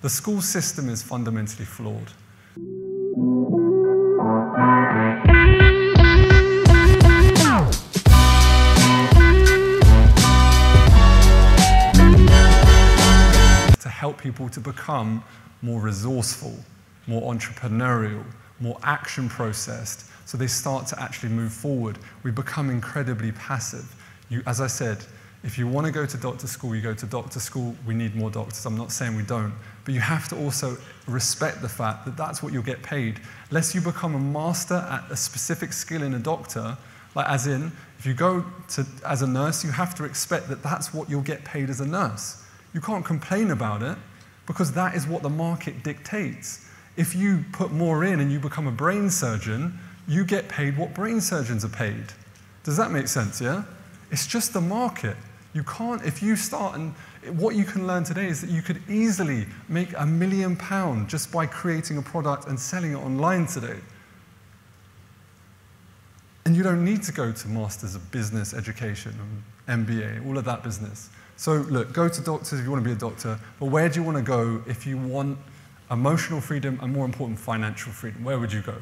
The school system is fundamentally flawed. To help people to become more resourceful, more entrepreneurial, more action processed, so they start to actually move forward. We become incredibly passive. As I said, if you want to go to doctor school, you go to doctor school. We need more doctors. I'm not saying we don't. But you have to also respect the fact that that's what you'll get paid. Unless you become a master at a specific skill in a doctor, like as in, if you go to as a nurse, you have to expect that that's what you'll get paid as a nurse. You can't complain about it because that is what the market dictates. If you put more in and you become a brain surgeon, you get paid what brain surgeons are paid. Does that make sense, yeah? It's just the market. You can't, if you start, and what you can learn today is that you could easily make £1 million just by creating a product and selling it online today. And you don't need to go to Masters of Business Education, MBA, all of that business. So look, go to doctors if you want to be a doctor, but where do you want to go if you want emotional freedom and, more important, financial freedom? Where would you go?